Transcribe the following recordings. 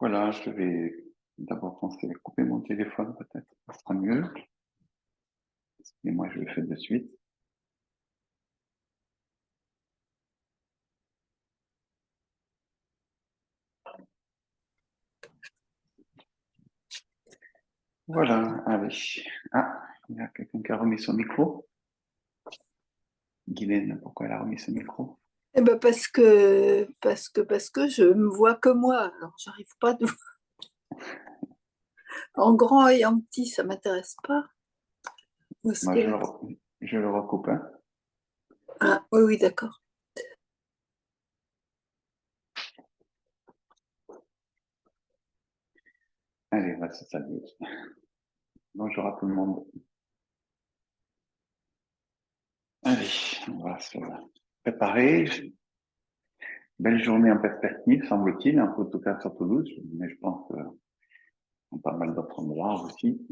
Voilà, je vais d'abord penser à couper mon téléphone, peut-être, ça sera mieux. Et moi, je le fais de suite. Voilà, allez. Ah, il y a quelqu'un qui a remis son micro. Guylaine, pourquoi elle a remis son micro? Eh ben parce que je me vois que moi, alors j'arrive pas de... En grand et en petit, ça m'intéresse pas. Parce Moi, que... je le recoupe, hein. Ah, oui, oui, d'accord. Allez, on va se saluer. Bonjour à tout le monde. Allez, on va se préparer. Belle journée en perspective, semble-t-il, un peu en tout cas sur Toulouse, mais je pense que dans pas mal d'autres endroits aussi.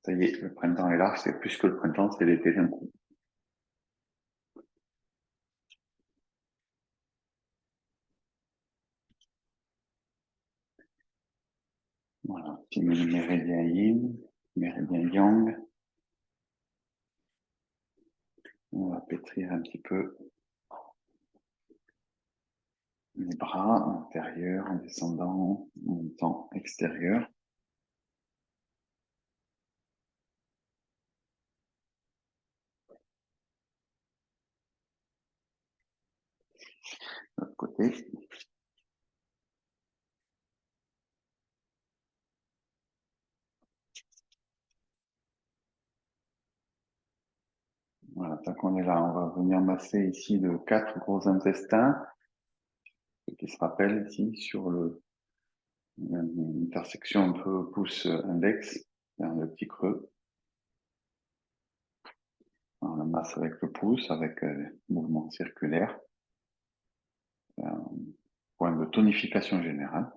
Ça y est, le printemps est là, c'est plus que le printemps, c'est l'été d'un coup. Voilà, petit méridien yin, méridien yang. On va pétrir un petit peu les bras intérieurs en descendant, en montant extérieur. De l'autre côté. Voilà, tant qu'on est là, on va venir masser ici le 4 gros intestins, ce qui se rappelle ici sur l'intersection un peu pouce-index, dans le petit creux. On la masse avec le pouce, avec mouvement circulaire. Un point de tonification générale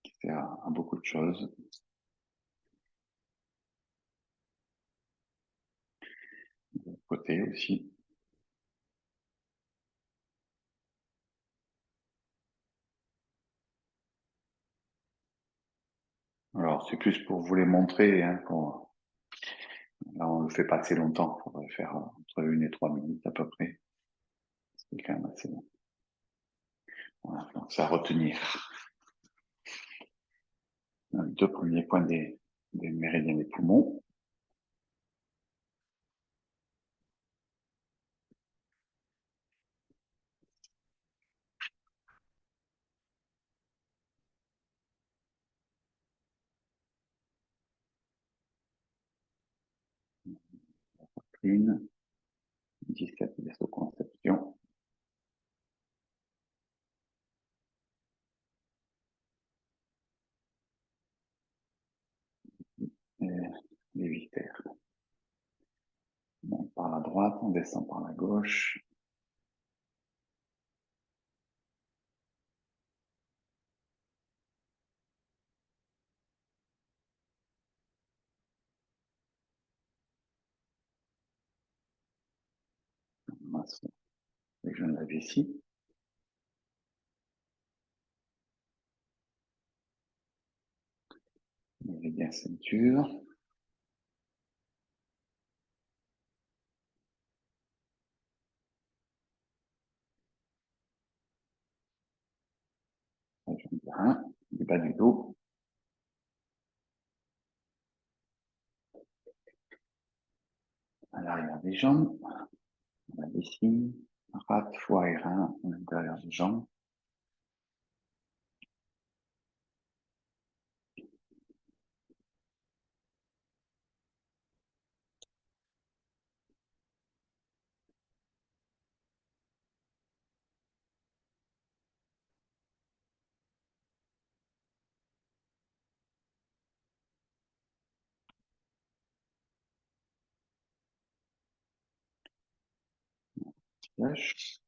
qui sert à beaucoup de choses. De l'autre côté aussi. Alors, c'est plus pour vous les montrer, hein, là, on le fait pas assez longtemps. Il faudrait faire entre 1 et 3 minutes à peu près. C'est quand même assez long. Voilà, donc ça à retenir. Les deux premiers points des méridiens des poumons. Poitrine, 17 vaisseaux-conception. Et les viscères. On monte par la droite, on descend par la gauche. On masse les jeunes de la vessie. Méridien ceinture. Région du rein, du bas du dos. À l'arrière des jambes. La vessie. Rate, foie et rein à l'intérieur des jambes. Lâche.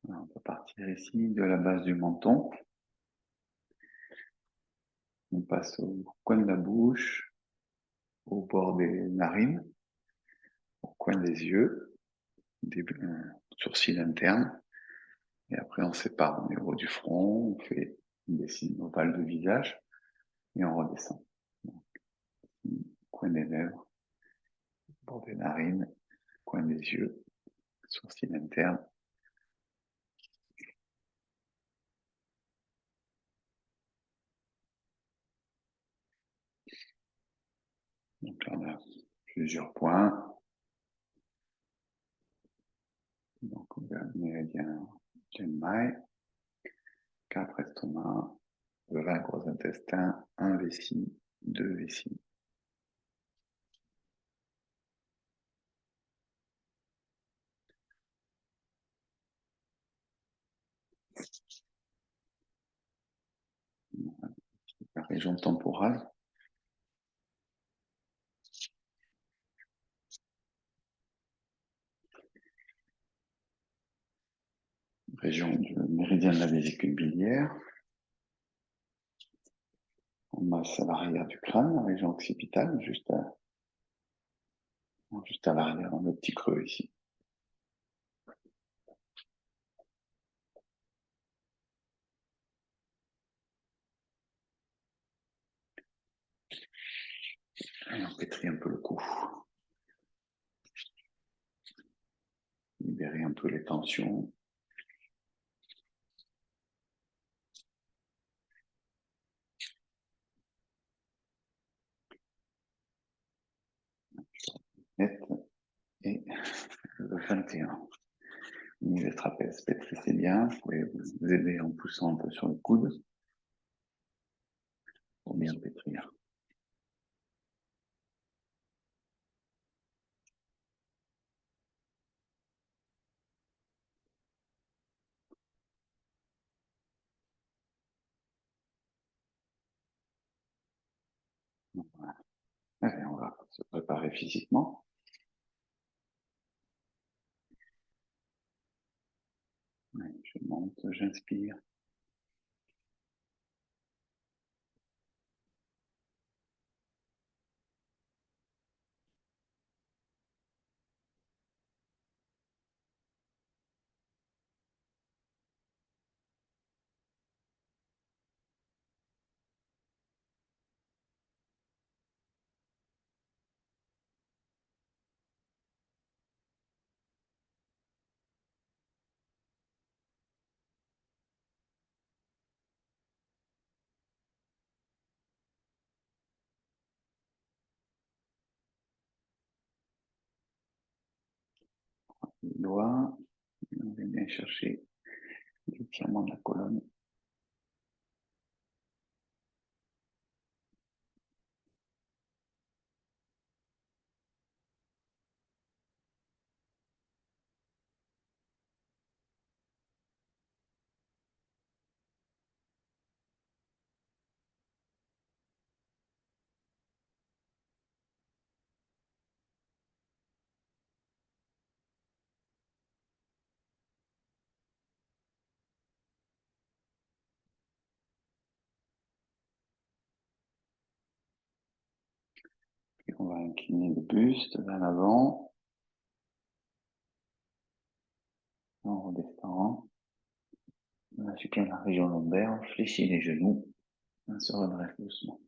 Alors, on peut partir ici de la base du menton. On passe au coin de la bouche, au bord des narines, au coin des yeux, des sourcils internes. Et après, on sépare au niveau du front, on fait des signes ovales de visage et on redescend. Donc, coin des lèvres, bord des narines, coin des yeux, sourcils internes. Donc là, on a plusieurs points. Donc, on a le méridien Genmai, 4 estomac, 20 gros intestins, 1 vessie, 2 vessies. La région temporale, région du méridien de la vésicule biliaire. On masse à l'arrière du crâne, la région occipitale, juste à l'arrière, dans le petit creux ici. Et on pétrit un peu le cou. Libérer un peu les tensions. Net. Et le 21. Ni les trapèzes, pétrissez bien. Vous pouvez vous aider en poussant un peu sur le coude pour bien pétrir. Voilà. Allez, on va se préparer physiquement. Allez, je monte, j'inspire. Les doigts. On va bien chercher l'étirement de la colonne. Puis on va incliner le buste vers l'avant. En redescendant. On assouplit la région lombaire, on fléchit les genoux. On se redresse doucement.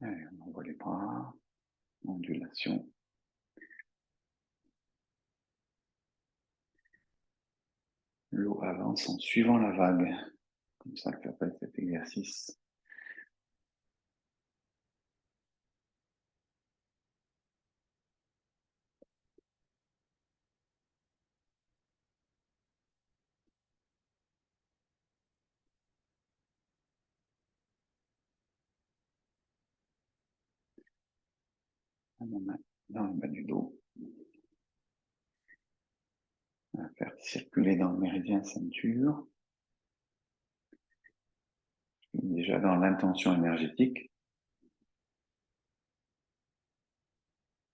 Allez, on envoie les bras. Ondulation. L'eau avance en suivant la vague. Comme ça que s'appelle cet exercice. dans le bas du dos. On va faire circuler dans le méridien ceinture. Déjà dans l'intention énergétique.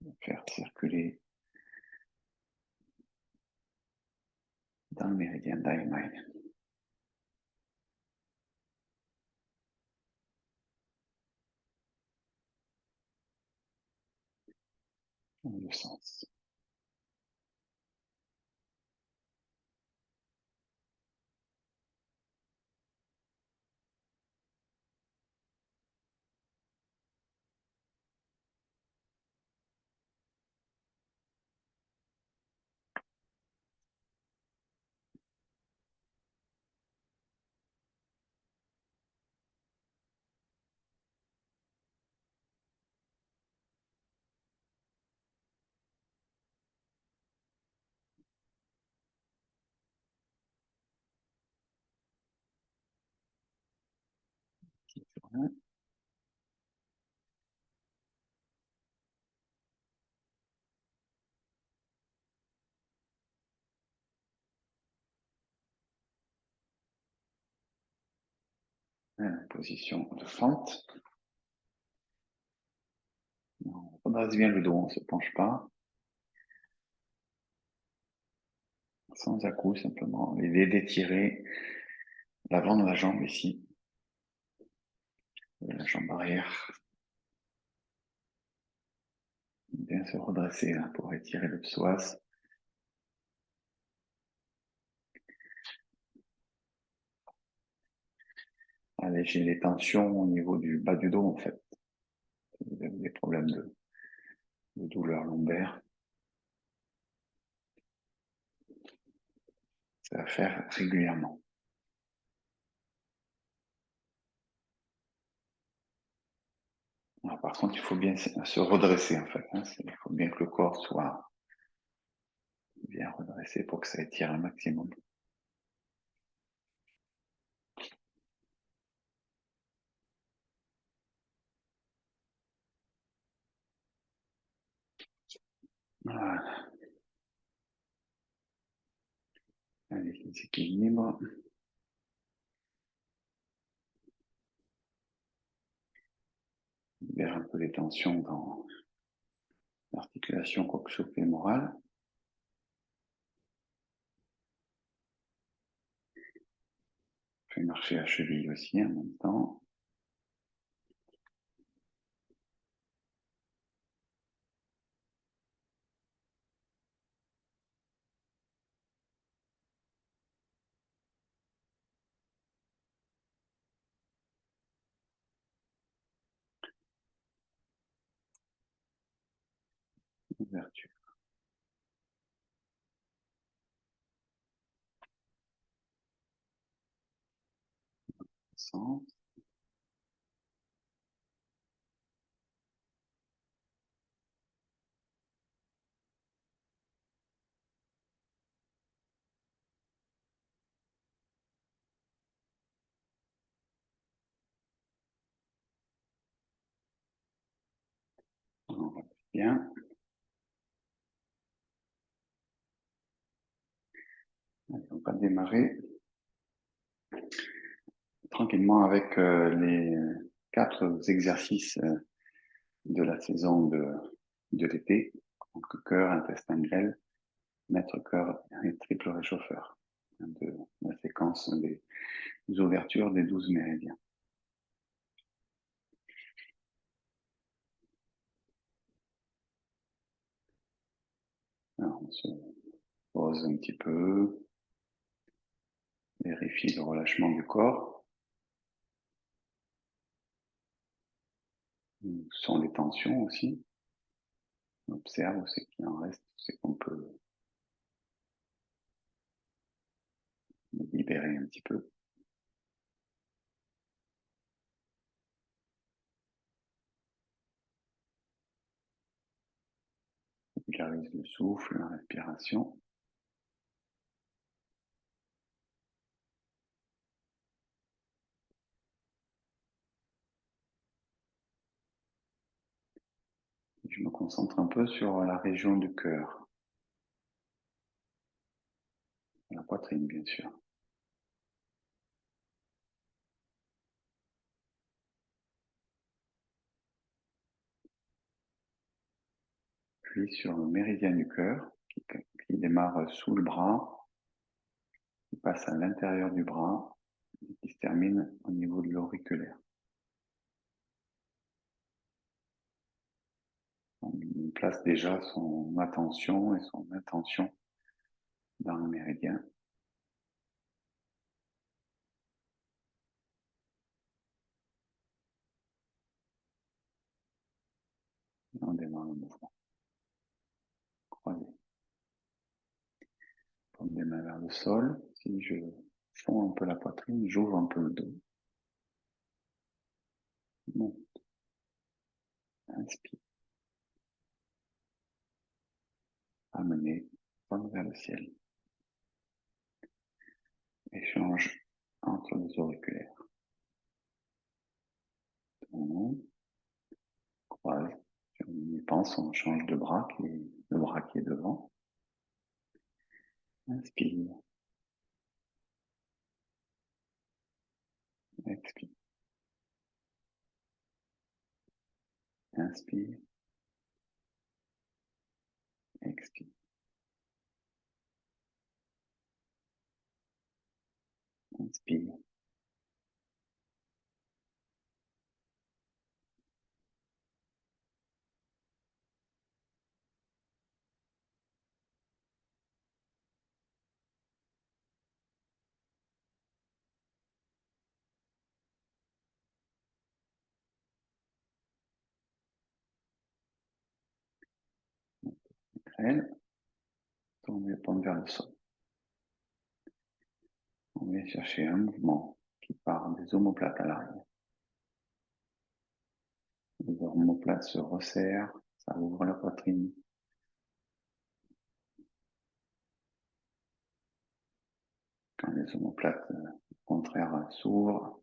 On va faire circuler dans le méridien Daimai. Dans le sens. Position de fente. On redresse bien le dos, on ne se penche pas. Sans à-coups, simplement. L'idée d'étirer l'avant de la jambe ici. De la jambe arrière. Bien se redresser là, pour étirer le psoas. Alléger les tensions au niveau du bas du dos en fait. Si vous avez des problèmes de douleur lombaire. C'est à faire régulièrement. Alors, par contre, il faut bien se redresser en fait. Il faut bien que le corps soit bien redressé pour que ça étire un maximum. Voilà. Allez, équilibre. Libère un peu les tensions dans l'articulation coxo-fémorale. Fait marcher la cheville aussi en même temps. Ouverture. Centre. On va bien. Allez, on va démarrer tranquillement avec les 4 exercices de la saison de l'été. Donc, cœur, intestin grêle, maître cœur et triple réchauffeur. De la séquence des ouvertures des 12 méridiens. Alors, on se pose un petit peu, vérifie le relâchement du corps. Où sont les tensions aussi. On observe ce qu'il en reste, c'est qu'on peut libérer un petit peu. Régularise le souffle, la respiration. Je me concentre un peu sur la région du cœur, la poitrine bien sûr. Puis sur le méridien du cœur, qui démarre sous le bras, qui passe à l'intérieur du bras et qui se termine au niveau de l'auriculaire. On place déjà son attention et son intention dans le méridien. Et on démarre le mouvement. Croisé. Paume des mains vers le sol. Si je fonds un peu la poitrine, j'ouvre un peu le dos. Monte. Inspire. Amener. Paume vers le ciel. Échange entre les auriculaires. On croise. Si on y pense, on change de bras, le bras qui est devant. Inspire. Expire. Inspire. Expire. Inspire. Exhale. Tournez le paume vers le sol. On vient chercher un mouvement qui part des omoplates à l'arrière. Les omoplates se resserrent, ça ouvre la poitrine. Quand les omoplates, au contraire, s'ouvrent,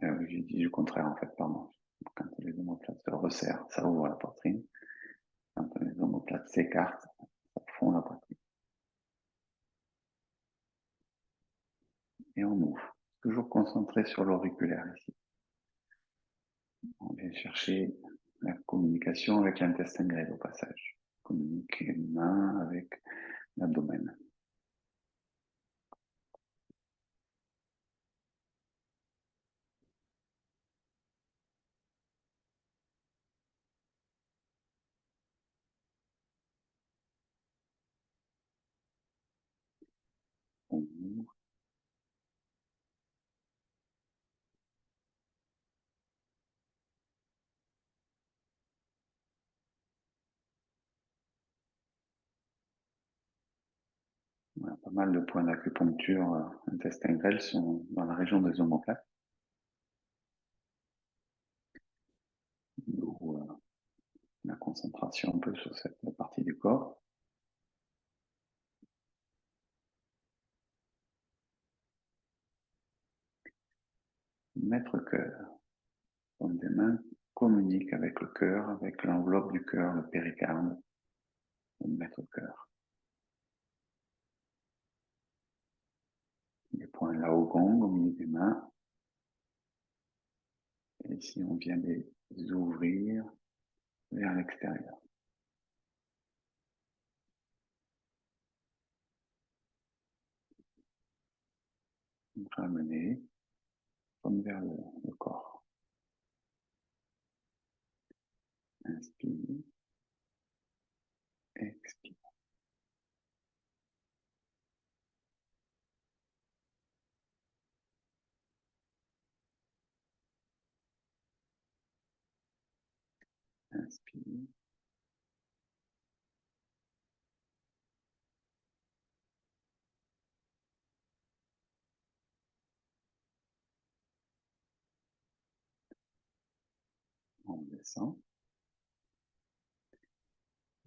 j'ai dit le contraire en fait, pardon. Quand les omoplates se resserrent, ça ouvre la poitrine. Quand les omoplates s'écartent, ça fond la poitrine. Et on ouvre. Toujours concentré sur l'auriculaire ici. On vient chercher la communication avec l'intestin grêle au passage. Communique les mains avec l'abdomen. On ouvre. On a pas mal de points d'acupuncture intestin grêle sont dans la région des omoplates. D'où la concentration un peu sur cette partie du corps. Maître cœur. Donc des mains communiquent avec le cœur, avec l'enveloppe du cœur, le péricarde, le maître cœur. Les points là au gong, au milieu des mains. Et ici, on vient les ouvrir vers l'extérieur. Ramener comme vers le corps. Inspire, expire. Inspire. On descend.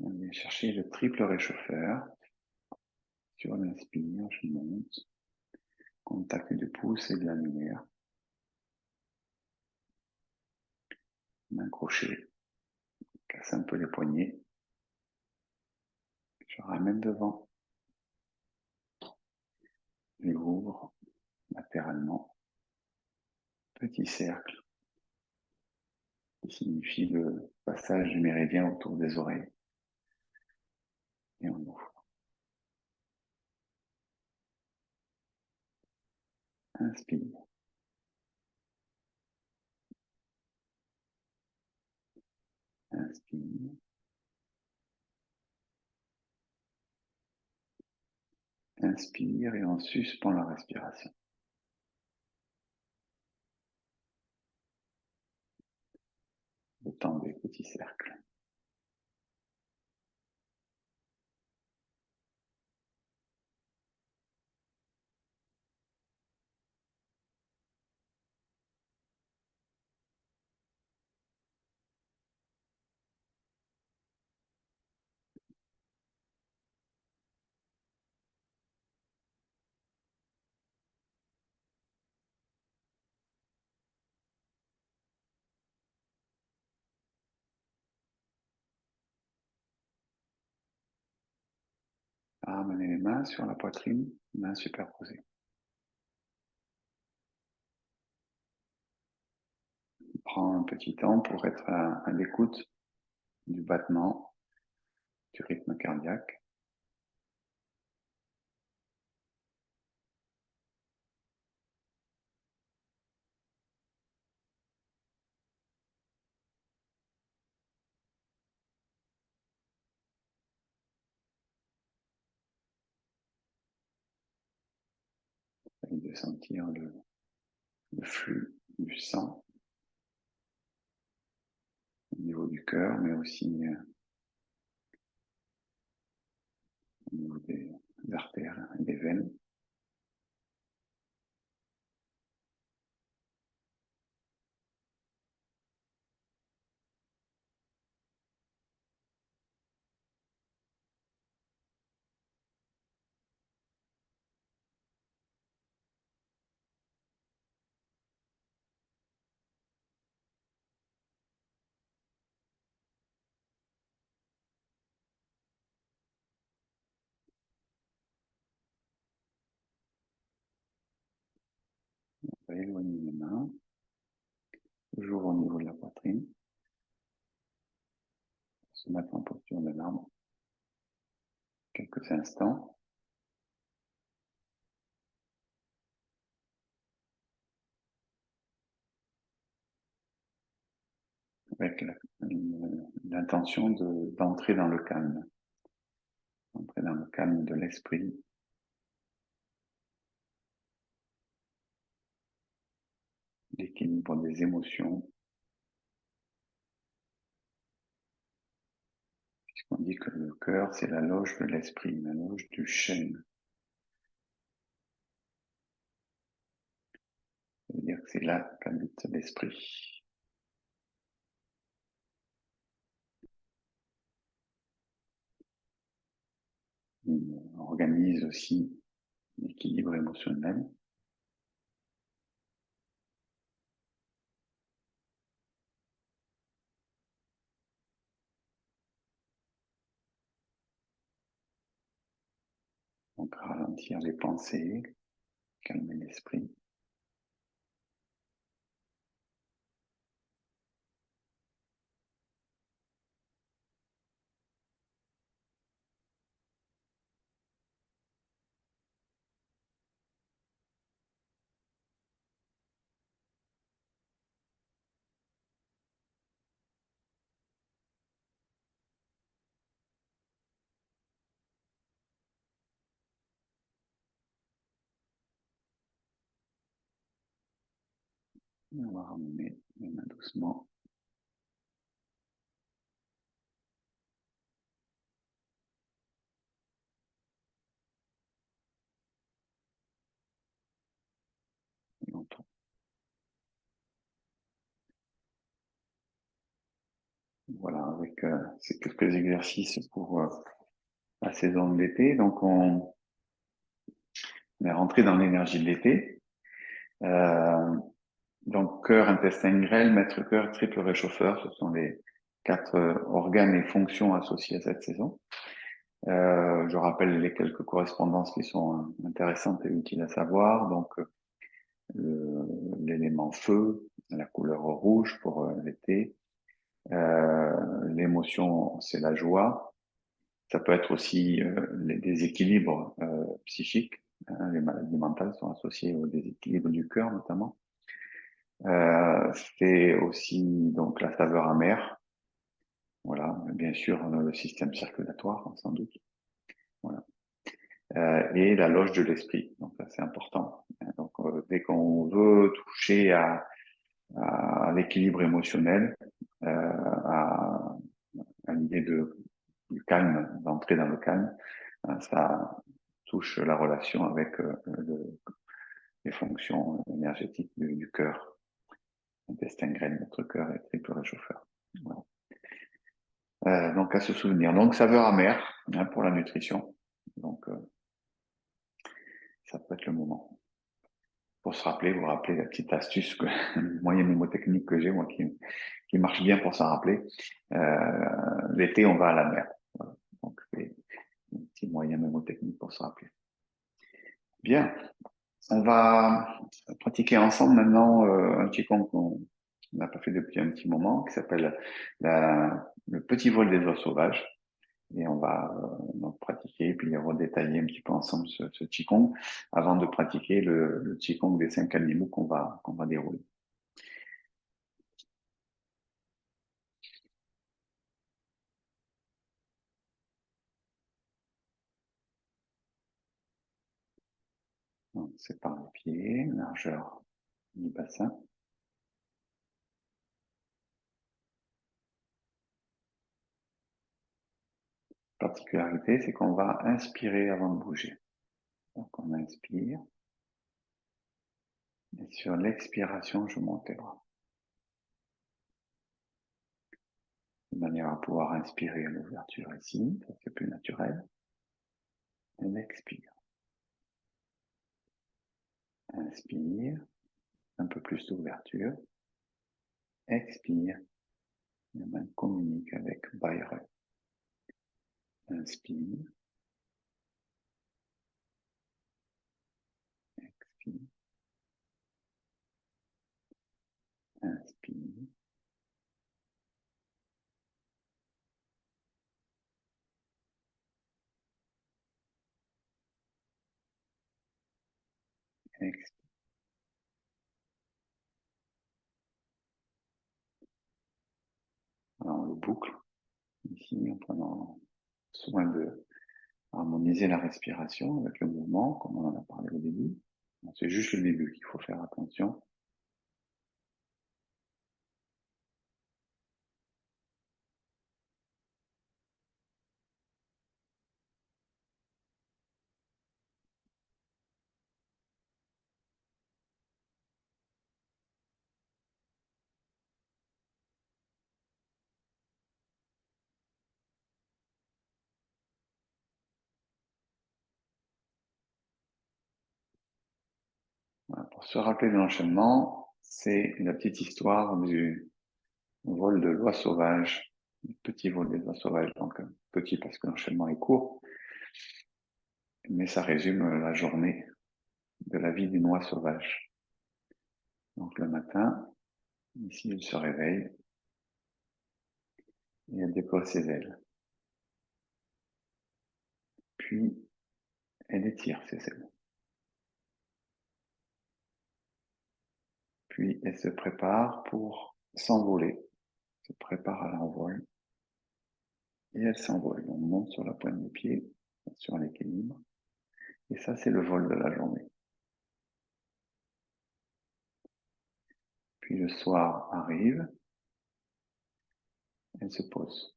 On vient chercher le triple réchauffeur. Sur l'inspire, je monte. Contact du pouce et de l'annulaire. main crochet, casse un peu les poignets. Je ramène devant. J'ouvre latéralement. Petit cercle qui signifie le passage du méridien autour des oreilles. Et on ouvre. Inspire. Inspire. Inspire et on suspend la respiration. Le temps des petits cercles. Ramenez les mains sur la poitrine, mains superposées. Prends un petit temps pour être à l'écoute du battement, du rythme cardiaque. Et de sentir le flux du sang au niveau du cœur, mais aussi au niveau des artères et des veines. On va éloigner les mains, toujours au niveau de la poitrine. Se mettre en posture de l'arbre. Quelques instants. Avec l'intention d'entrer dans le calme. Entrer dans le calme de l'esprit. L'équilibre des émotions. Puisqu'on dit que le cœur, c'est la loge de l'esprit, la loge du chêne. Ça veut dire que c'est là qu'habite l'esprit. Il organise aussi l'équilibre émotionnel. Donc ralentir les pensées, calmer l'esprit. Et on va ramener les mains doucement. Et on tourne. Voilà, avec ces quelques exercices pour la saison de l'été. Donc on est rentré dans l'énergie de l'été. Donc, cœur, intestin grêle, maître cœur, triple réchauffeur, ce sont les 4 organes et fonctions associées à cette saison. Je rappelle les quelques correspondances qui sont intéressantes et utiles à savoir. Donc, l'élément feu, la couleur rouge pour l'été. L'émotion, c'est la joie. Ça peut être aussi les déséquilibres psychiques. Hein, les maladies mentales sont associées au déséquilibre du cœur, notamment. C'est aussi donc la saveur amère. Voilà, bien sûr, le système circulatoire, sans doute. Voilà. Et la loge de l'esprit. Donc ça, c'est important. Donc dès qu'on veut toucher à l'équilibre émotionnel, à l'idée du calme, d'entrer dans le calme, ça touche la relation avec les fonctions énergétiques du cœur, intestin grêle, notre cœur est triple réchauffeur. Voilà. Donc à se souvenir. Donc saveur amère hein, pour la nutrition. Donc ça peut être le moment. Pour se rappeler, vous rappeler la petite astuce, moyen mnémotechnique que j'ai, moi, qui marche bien pour s'en rappeler. L'été, on va à la mer. Voilà. Donc c'est un petit moyen mnémotechnique pour se rappeler. Bien, on va pratiquer ensemble maintenant un petit conte qu'on n'a pas fait depuis un petit moment, qui s'appelle le petit vol des oies sauvages. Et on va donc pratiquer, puis redétailler un petit peu ensemble ce Qigong avant de pratiquer le Qigong des 5 animaux qu'on va dérouler. Donc, c'est par les pieds, largeur du bassin. La particularité, c'est qu'on va inspirer avant de bouger. Donc on inspire, et sur l'expiration, je monte les bras. De manière à pouvoir inspirer à l'ouverture ici, ça c'est plus naturel. On expire. Inspire, un peu plus d'ouverture. Expire, la main communique avec Bayre. Inspire, expire, inspire, expire. Alors on le boucle ici en prenant soin de harmoniser la respiration avec le mouvement, comme on en a parlé au début. C'est juste le début qu'il faut faire attention. Voilà, pour se rappeler de l'enchaînement, c'est la petite histoire du vol de l'oie sauvage, du petit vol des oies sauvages, donc petit parce que l'enchaînement est court, mais ça résume la journée de la vie d'une oie sauvage. Donc le matin, ici elle se réveille et elle déploie ses ailes. Puis elle étire ses ailes. Puis elle se prépare pour s'envoler, se prépare à l'envol et elle s'envole. On monte sur la pointe des pieds, sur l'équilibre. Et ça, c'est le vol de la journée. Puis le soir arrive, elle se pose.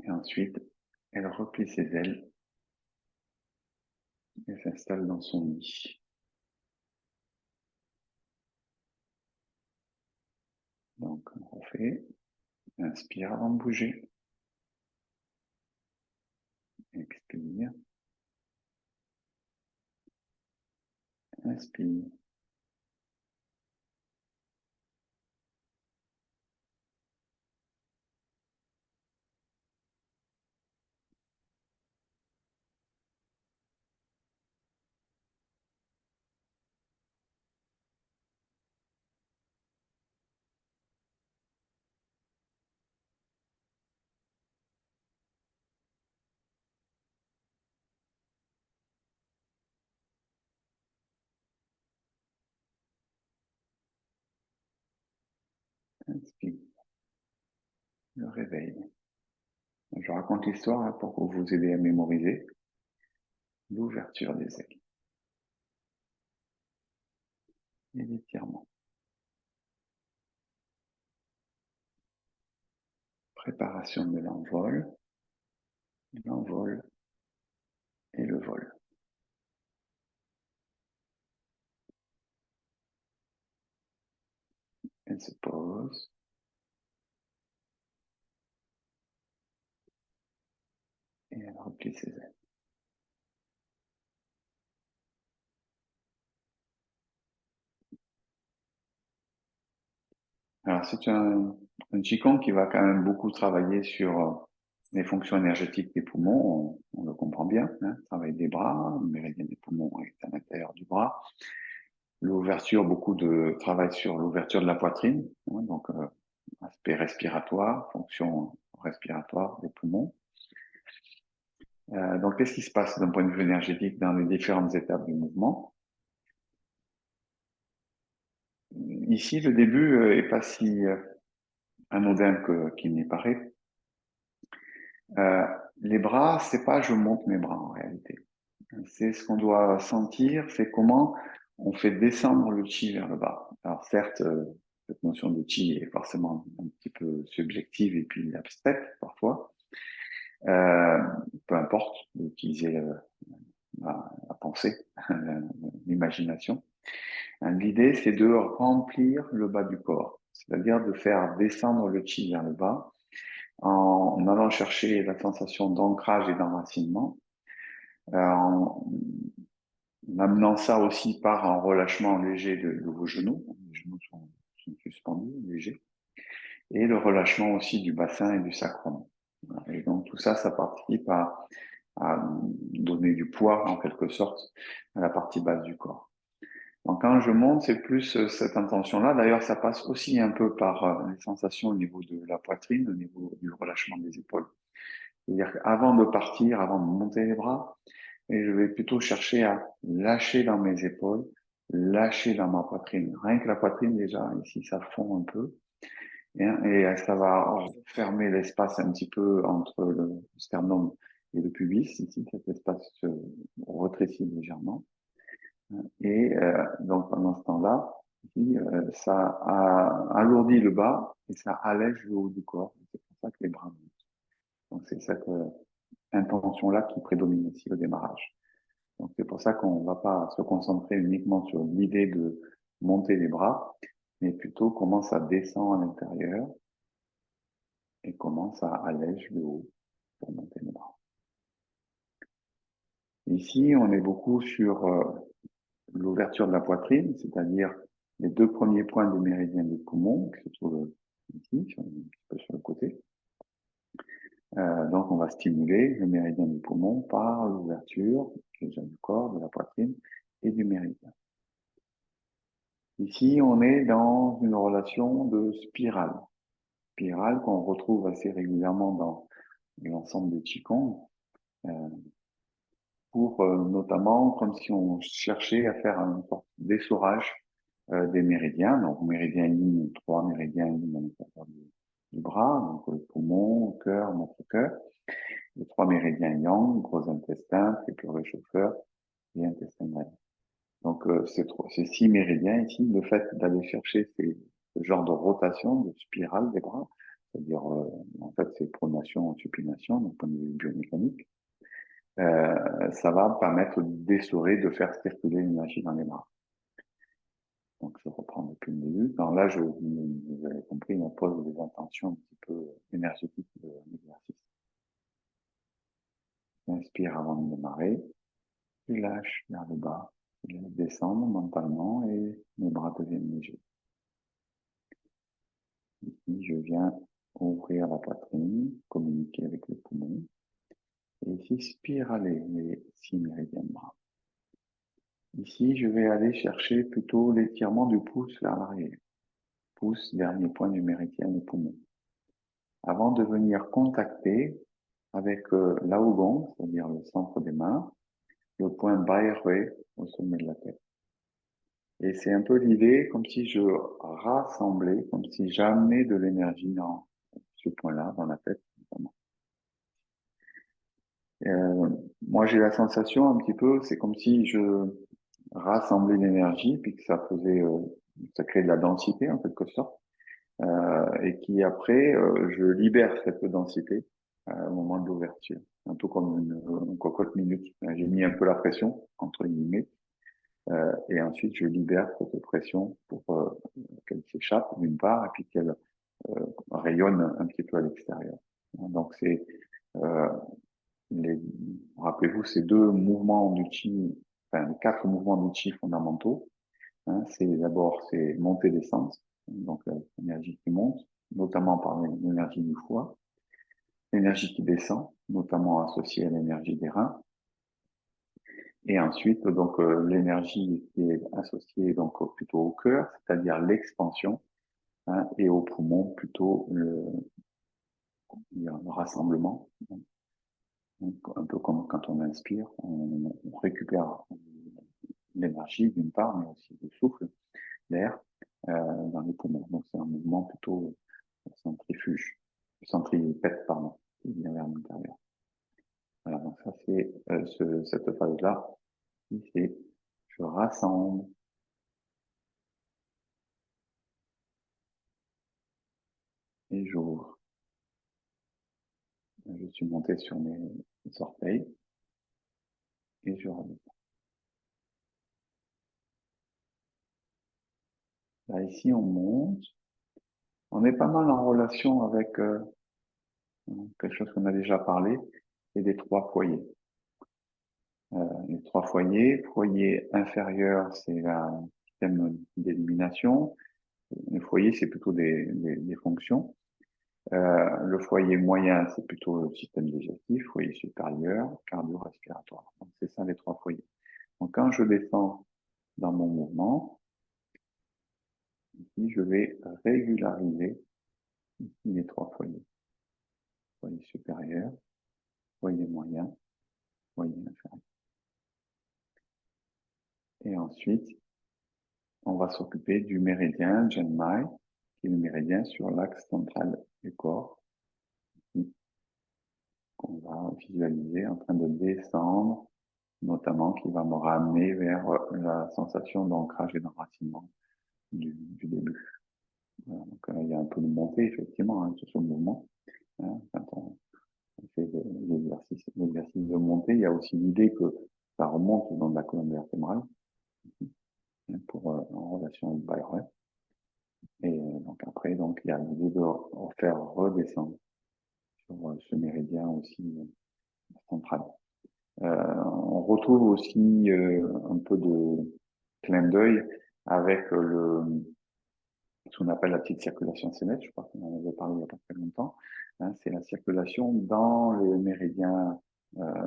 Et ensuite, elle replie ses ailes et s'installe dans son nid. Donc, on refait. Inspire avant de bouger. Expire. Inspire. Inspire. Le réveil. Je raconte l'histoire hein, pour vous aider à mémoriser l'ouverture des ailes et l'étirement. Préparation de l'envol et le vol. Elle se pose. Et elle replie ses ailes. Alors, c'est un Qigong qui va quand même beaucoup travailler sur les fonctions énergétiques des poumons, on le comprend bien, hein, travail des bras, le méridien des poumons est à l'intérieur du bras. L'ouverture, beaucoup de travail sur l'ouverture de la poitrine, hein, donc aspect respiratoire, fonction respiratoire des poumons. Donc, qu'est-ce qui se passe d'un point de vue énergétique dans les différentes étapes du mouvement? Ici, le début est pas si anodin qu'il n'y paraît. Les bras, c'est pas je monte mes bras en réalité. C'est ce qu'on doit sentir, c'est comment on fait descendre le chi vers le bas. Alors certes, cette notion de chi est forcément un petit peu subjective et puis abstraite parfois. Peu importe d'utiliser la pensée, l'imagination. L'idée, c'est de remplir le bas du corps, c'est-à-dire de faire descendre le chi vers le bas en allant chercher la sensation d'ancrage et d'enracinement, en amenant ça aussi par un relâchement léger de vos genoux. Les genoux sont suspendus, légers. Et le relâchement aussi du bassin et du sacrum. Et donc tout ça, ça participe à donner du poids, en quelque sorte, à la partie basse du corps. Donc quand je monte, c'est plus cette intention-là. D'ailleurs, ça passe aussi un peu par les sensations au niveau de la poitrine, au niveau du relâchement des épaules. C'est-à-dire qu'avant de partir, avant de monter les bras, et je vais plutôt chercher à lâcher dans mes épaules, lâcher dans ma poitrine. Rien que la poitrine déjà, ici ça fond un peu. Et ça va fermer l'espace un petit peu entre le sternum et le pubis. Ici, cet espace se rétrécit légèrement. Et donc pendant ce temps-là, ici, ça alourdit le bas et ça allège le haut du corps. C'est pour ça que les bras montent. Donc c'est cette intention-là qui prédomine aussi au démarrage. Donc c'est pour ça qu'on ne va pas se concentrer uniquement sur l'idée de monter les bras, mais plutôt comment ça descend à l'intérieur et comment ça allège le haut pour monter les bras. Ici, on est beaucoup sur l'ouverture de la poitrine, c'est-à-dire les deux premiers points du méridien du poumon, qui se trouvent ici, un petit peu sur le côté. Donc on va stimuler le méridien du poumon par l'ouverture déjà du corps, de la poitrine et du méridien. Ici, on est dans une relation de spirale. Spirale qu'on retrouve assez régulièrement dans l'ensemble des Qigong, pour notamment comme si on cherchait à faire une sorte d'essorage des méridiens. Donc, méridien yin, 3 méridiens yin à l'intérieur du bras, donc le poumon, le cœur, notre cœur. Les 3 méridiens yang, gros intestin, triple réchauffeur et intestin grêle. Donc, ces 6 méridiens ici, le fait d'aller chercher ce genre de rotation, de spirale des bras, c'est-à-dire, en fait, c'est pronation, supination, d'un point de vue biomécanique, ça va permettre d'essorer, de faire circuler l'énergie dans les bras. Donc, je reprends depuis le début. Alors là, vous avez compris, on pose des intentions un petit peu énergétiques de l'exercice. Inspire avant de démarrer. Tu lâches vers le bas. Je laisse descendre mentalement et mes bras deviennent légers. Ici, je viens ouvrir la poitrine, communiquer avec le poumon. Et ici, spiraler les 6 méridiens de bras. Ici, je vais aller chercher plutôt l'étirement du pouce vers l'arrière. Pouce, dernier point du méridien du poumon. Avant de venir contacter avec l'augon, c'est-à-dire le centre des mains, le point Bairwe au sommet de la tête. Et c'est un peu l'idée comme si je rassemblais, comme si j'amenais de l'énergie dans ce point-là, dans la tête notamment. Moi, j'ai la sensation un petit peu, c'est comme si je rassemblais l'énergie, puis que ça crée de la densité en quelque sorte, et qui après, je libère cette densité au moment de l'ouverture, un peu comme une cocotte minute. J'ai mis un peu la pression entre guillemets, et ensuite je libère cette pression pour qu'elle s'échappe d'une part, et puis qu'elle rayonne un petit peu à l'extérieur. Donc c'est euh, les, rappelez-vous, ces deux mouvements d'outil, enfin, les quatre mouvements d'outil fondamentaux, hein, c'est d'abord, c'est monter-descente, donc l'énergie qui monte, notamment par l'énergie du foie, l'énergie qui descend, notamment associée à l'énergie des reins, et ensuite, donc, l'énergie qui est associée, donc, plutôt au cœur, c'est-à-dire l'expansion, hein, et au poumon, plutôt le rassemblement. Donc, un peu comme quand on inspire, on récupère l'énergie d'une part, mais aussi le souffle, l'air dans les poumons. Donc c'est un mouvement plutôt centrifuge, centripète, pardon, qui vient vers l'intérieur. Voilà, donc ça c'est cette phase-là, c'est je rassemble et j'ouvre. Je suis monté sur mes orteils et je redescends. Là ici on monte, on est pas mal en relation avec quelque chose qu'on a déjà parlé, c'est des trois foyers. Les trois foyers. Foyer inférieur, c'est un système d'élimination. Le foyer, c'est plutôt des fonctions. Le foyer moyen, c'est plutôt le système digestif. Foyer supérieur, cardio-respiratoire. Donc, c'est ça les trois foyers. Donc, quand je descends dans mon mouvement, ici, je vais régulariser ici les trois foyers. Foyer supérieur, foyer moyen, foyer inférieur. Et ensuite, on va s'occuper du méridien Genmai, qui est le méridien sur l'axe central du corps, qu'on va visualiser en train de descendre, notamment qui va me ramener vers la sensation d'ancrage et d'enracinement du début. Voilà, donc il y a un peu de montée, effectivement, hein, sur ce mouvement. Hein, quand on fait l'exercice de montée, il y a aussi l'idée que ça remonte au long de la colonne vertébrale, hein, en relation avec Byron. Et donc après, donc, il y a l'idée de faire redescendre sur ce méridien aussi central. On retrouve aussi un peu de clin d'œil avec ce qu'on appelle la petite circulation céleste, je crois qu'on en avait parlé il n'y a pas très longtemps. Hein, c'est la circulation dans le méridien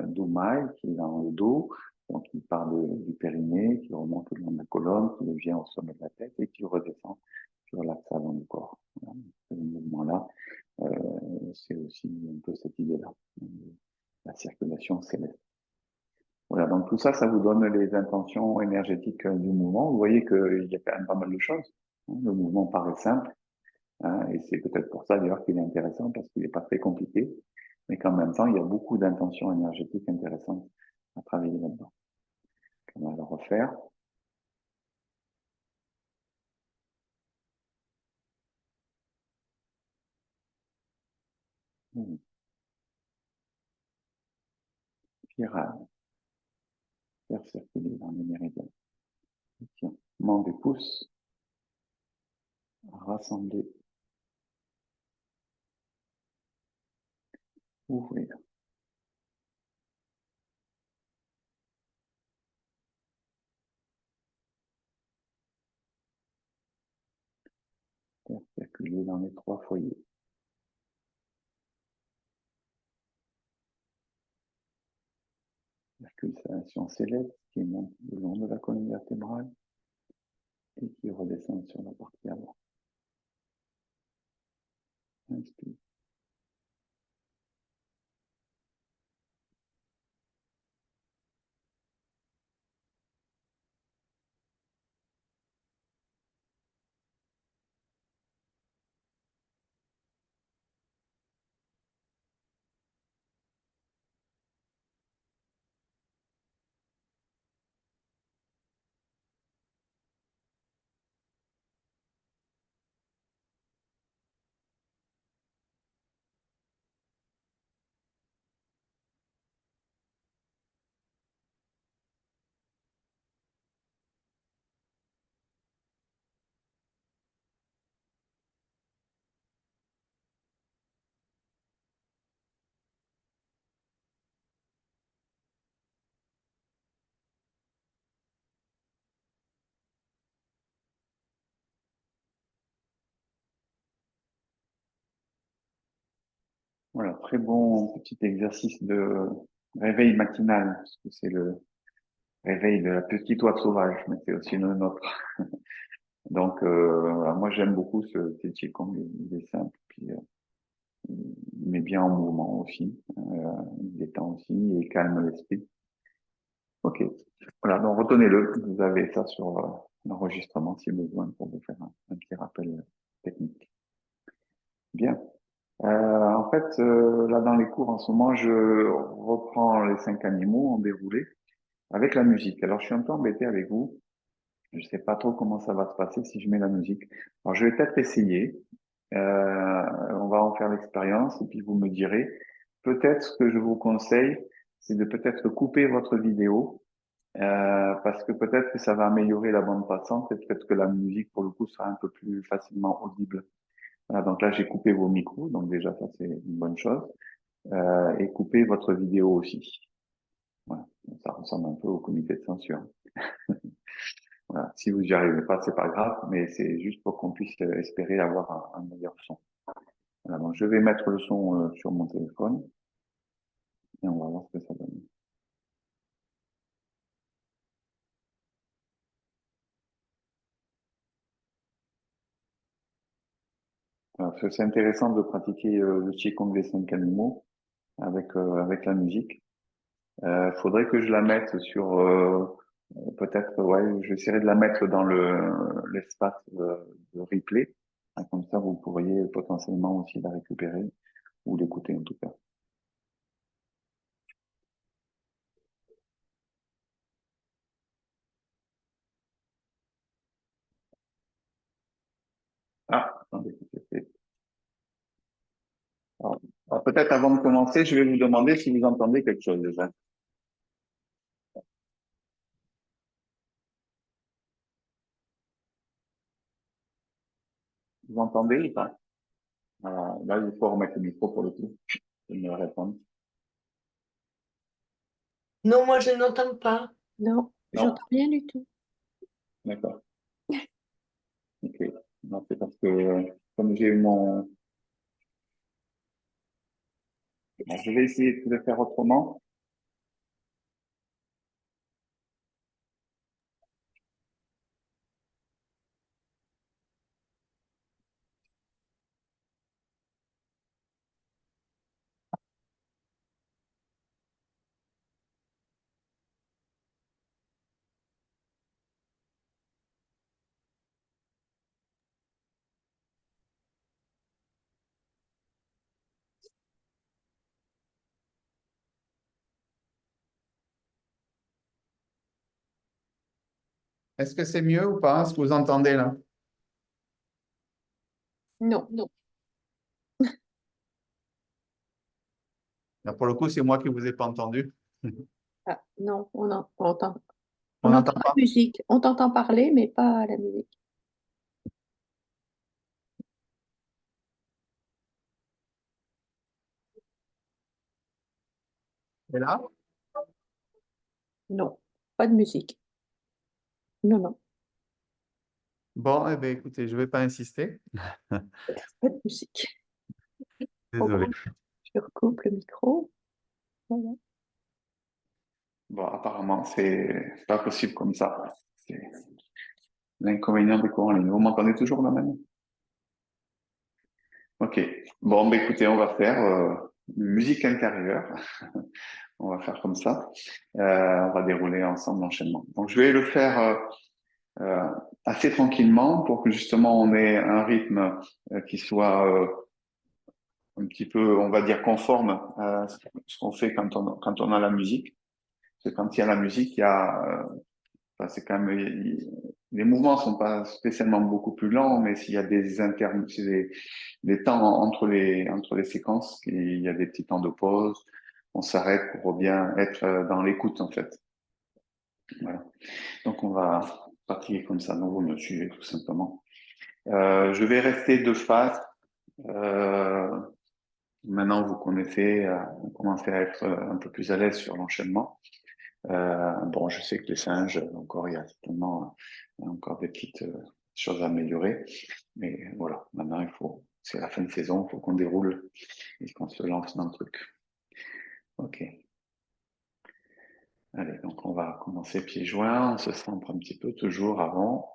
d'Oumaï, qui est dans le dos, donc qui part du périnée, qui remonte au long de la colonne, qui vient au sommet de la tête et qui redescend sur l'axe avant du corps. Voilà. Ce mouvement-là, c'est aussi un peu cette idée-là, la circulation céleste. Voilà, donc tout ça, ça vous donne les intentions énergétiques du mouvement. Vous voyez qu'il y a quand même pas mal de choses. Hein. Le mouvement paraît simple, hein, et c'est peut-être pour ça d'ailleurs qu'il est intéressant, parce qu'il n'est pas très compliqué, mais qu'en même temps, il y a beaucoup d'intentions énergétiques intéressantes à travailler là-dedans. On va le refaire. Spirale, faire circuler dans les méridiens. Tiens, main des pouces, rassembler, ouvrir. circuler dans les 3 foyers. Circulation céleste qui monte le long de la colonne vertébrale et qui redescend sur la partie avant. Inspire. Voilà, très bon petit exercice de réveil matinal, parce que c'est le réveil de la petite oie sauvage, mais c'est aussi le nôtre. Donc, moi j'aime beaucoup ce Qigong, il est simple, puis il met bien en mouvement aussi, il détend aussi et il calme l'esprit. Ok, voilà, donc retenez-le, vous avez ça sur l'enregistrement si besoin pour vous faire un petit rappel technique. Bien. En fait, là dans les cours en ce moment, je reprends les 5 animaux en déroulé avec la musique. Alors je suis un peu embêté avec vous. Je sais pas trop comment ça va se passer si je mets la musique. Alors je vais peut-être essayer. On va en faire l'expérience et puis vous me direz. Peut-être ce que je vous conseille, c'est de peut-être couper votre vidéo parce que peut-être que ça va améliorer la bande passante et peut-être que la musique pour le coup sera un peu plus facilement audible. Voilà, donc là j'ai coupé vos micros, donc déjà ça c'est une bonne chose. Et couper votre vidéo aussi. Voilà. Ça ressemble un peu au comité de censure. Voilà. Si vous n'y arrivez pas, c'est pas grave, mais c'est juste pour qu'on puisse espérer avoir un meilleur son. Voilà, donc je vais mettre le son sur mon téléphone et on va voir ce que ça donne. Alors, c'est intéressant de pratiquer le Qigong des 5 animaux avec la musique. Faudrait que je la mette sur peut-être ouais, j'essaierai de la mettre dans l'espace de replay. Hein, comme ça, vous pourriez potentiellement aussi la récupérer ou l'écouter en tout cas. Ah, attendez, alors, peut-être avant de commencer, je vais vous demander si vous entendez quelque chose déjà. Vous entendez ou pas? Là, il faut remettre le micro pour le coup et me répondre. Non, moi je n'entends pas. Non, Non, j'entends rien du tout. d'accord. Ok. Non, c'est parce que comme j'ai eu mon... Bon, je vais essayer de le faire autrement. Est-ce que c'est mieux ou pas, ce que vous entendez là? Non, non. Là, pour le coup, c'est moi qui vous ai pas entendu. Ah, non, on On n'entend n'entend pas pas? de musique. On t'entend parler, mais pas la musique. Et là? Non, pas de musique. Non, non. Bon, eh bien, écoutez, je ne vais pas insister. Pas de musique. Trop Désolé. cool. Je recoupe le micro. Voilà. Bon, apparemment, c'est pas possible comme ça. C'est l'inconvénient des cours en ligne. Vous m'entendez toujours là maintenant? Ok. Bon, ben écoutez, on va faire une musique intérieure. On va faire comme ça. On va dérouler ensemble l'enchaînement. Donc, je vais le faire euh, assez tranquillement pour que justement on ait un rythme qui soit un petit peu, on va dire, conforme à ce qu'on fait quand on a la musique. Parce que quand il y a la musique, il y a, enfin, c'est quand même, les mouvements sont pas spécialement beaucoup plus lents, mais s'il y a des des temps entre les séquences, il y a des petits temps de pause, on s'arrête pour bien être dans l'écoute en fait. Voilà. Donc on va pratiquer comme ça. Donc vous me suivez tout simplement. Je vais rester de face. Euh, Maintenant vous connaissez, vous commencez à être un peu plus à l'aise sur l'enchaînement. Bon, je sais que les singes, encore il y a certainement encore des petites choses à améliorer, mais voilà. Maintenant c'est la fin de saison, il faut qu'on déroule et qu'on se lance dans le truc. Ok. Allez, donc on va commencer pieds joints, on se centre un petit peu toujours avant.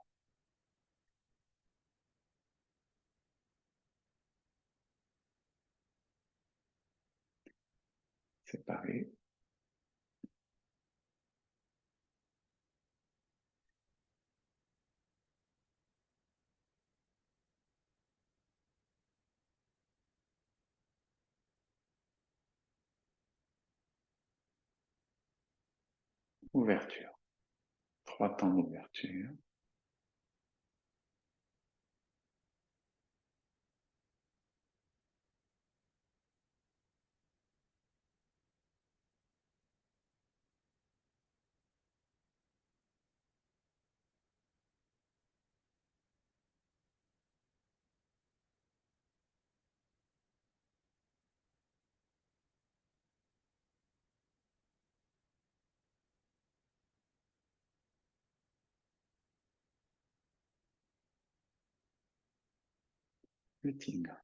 Séparer. Ouverture. Trois temps d'ouverture. Le tigre.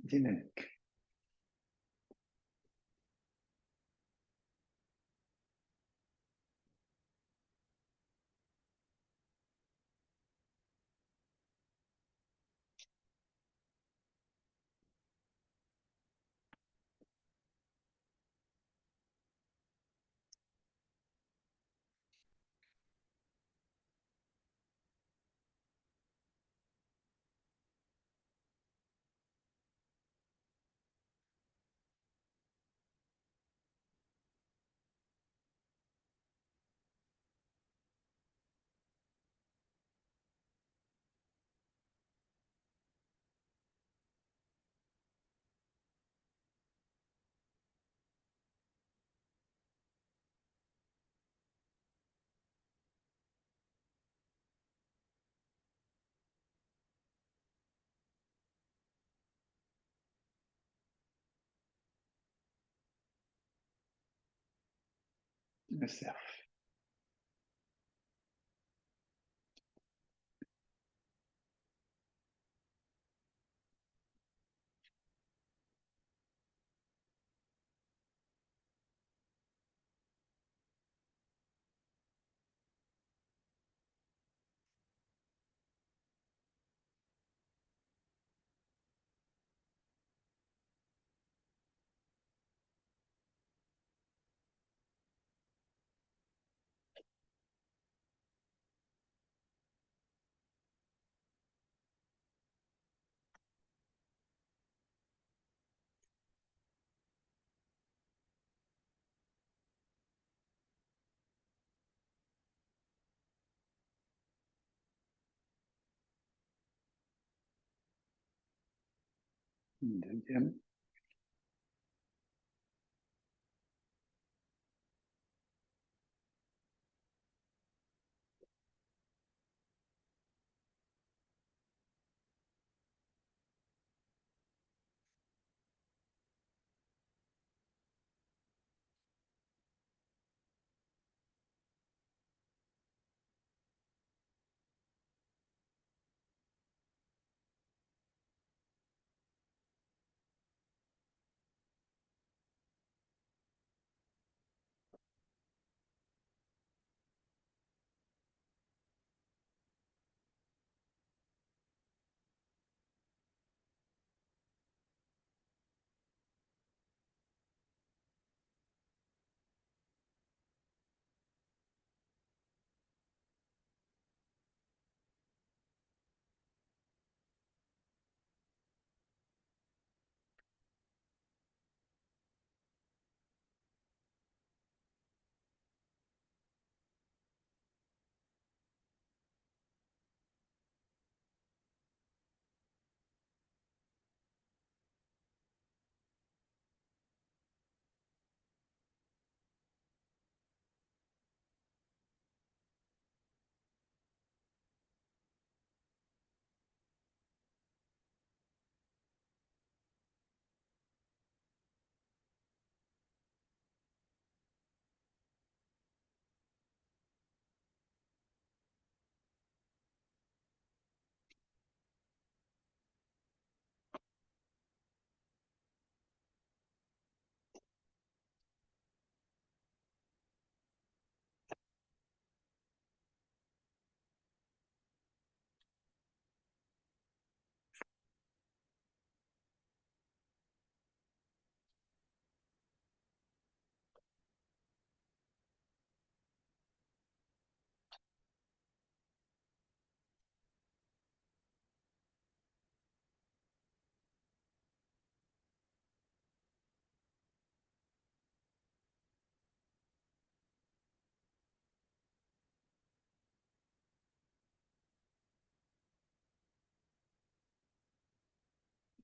Dynamique. Le cerf. Une deuxième.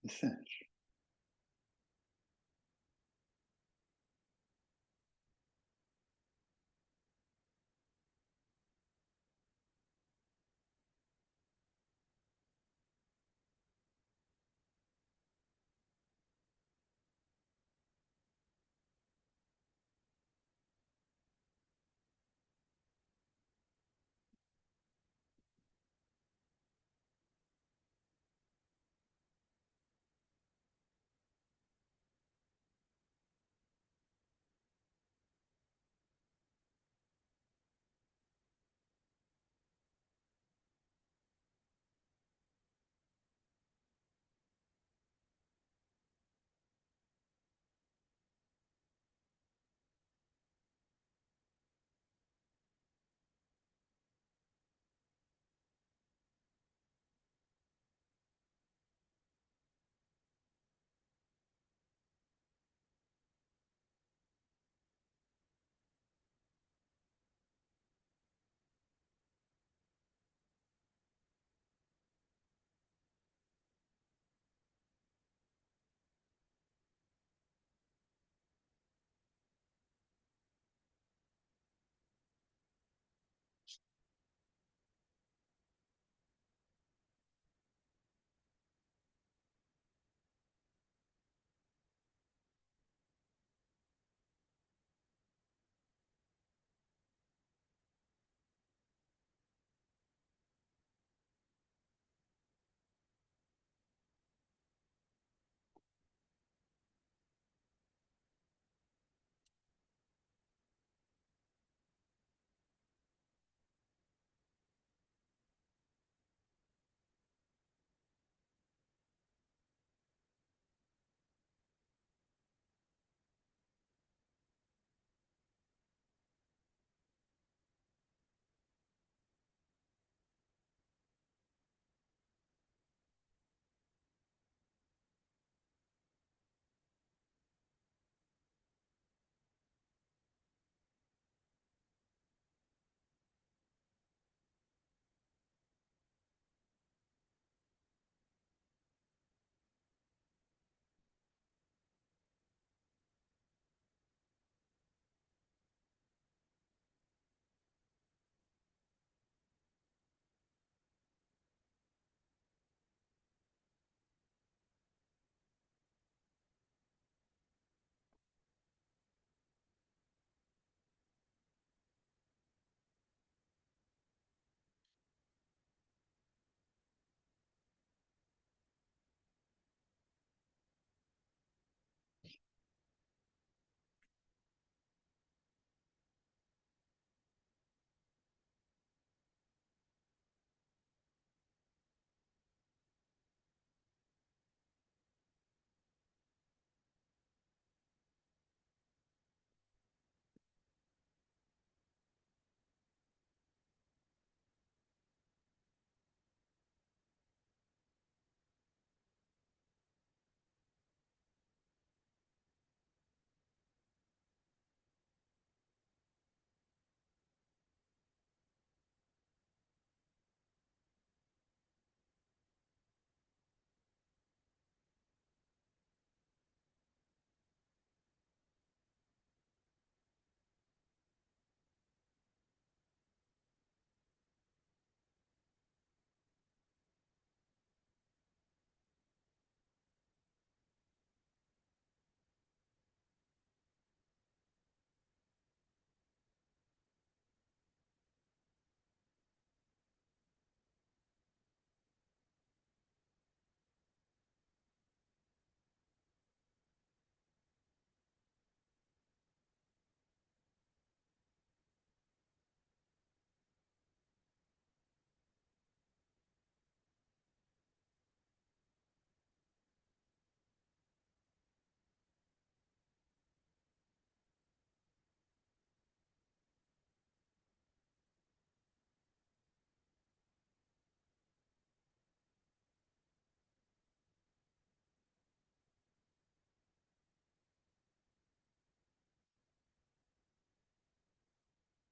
Singe.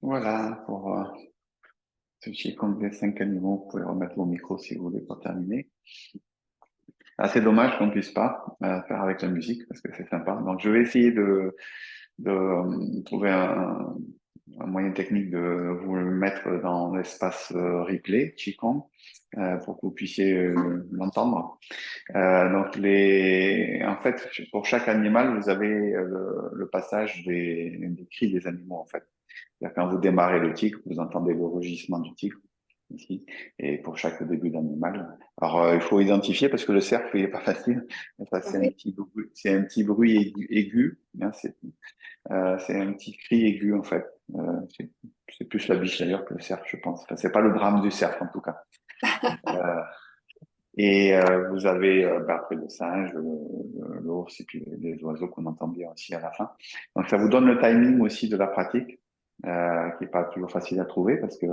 Voilà, pour ce qui compte les 5 animaux, vous pouvez remettre vos micros si vous voulez pour terminer. Ah, c'est dommage qu'on ne puisse pas faire avec la musique parce que c'est sympa. Donc, je vais essayer de trouver un moyen technique de vous le mettre dans l'espace replay, Qigong, pour que vous puissiez l'entendre. En fait, pour chaque animal, vous avez le passage des cris des animaux, en fait. C'est-à-dire quand vous démarrez le tigre, vous entendez le rugissement du tigre ici, et pour chaque début d'animal. Alors, il faut identifier parce que le cerf, il n'est pas facile. Enfin, Oui. c'est un petit bruit aigu, hein, c'est un petit cri aigu en fait. C'est plus la biche d'ailleurs que le cerf, je pense. Enfin, c'est pas le drame du cerf en tout cas. Euh, vous avez après le singe, l'ours et puis les oiseaux qu'on entend bien aussi à la fin. Donc ça vous donne le timing aussi de la pratique, qui est pas toujours facile à trouver parce que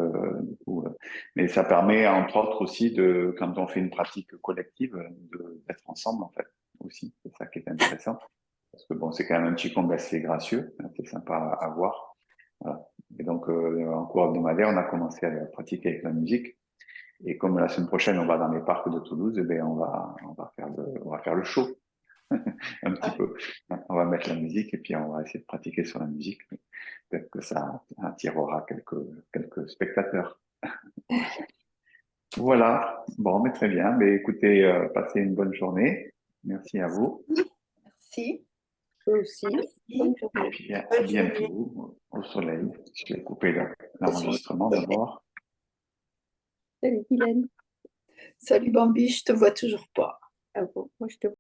du coup, mais ça permet entre autres aussi de, quand on fait une pratique collective, d'être ensemble en fait aussi. C'est ça qui est intéressant parce que bon, c'est quand même un petit combat assez gracieux, hein, c'est sympa à voir. Voilà. Et donc en cours hebdomadaire, on a commencé à pratiquer avec la musique. Et comme la semaine prochaine, on va dans les parcs de Toulouse, eh bien, on va faire le show un petit peu. On va mettre la musique et puis on va essayer de pratiquer sur la musique. Peut-être que ça attirera quelques spectateurs. Voilà. Bon, mais très bien. Mais écoutez, passez une bonne journée. Merci à vous. Merci. Toi aussi. Bonne Et journée. puis à Bonne journée. bientôt au soleil. Je vais couper l'enregistrement d'abord. Salut Guylaine. Salut Bambi, je te vois toujours pas. Ah bon, moi je te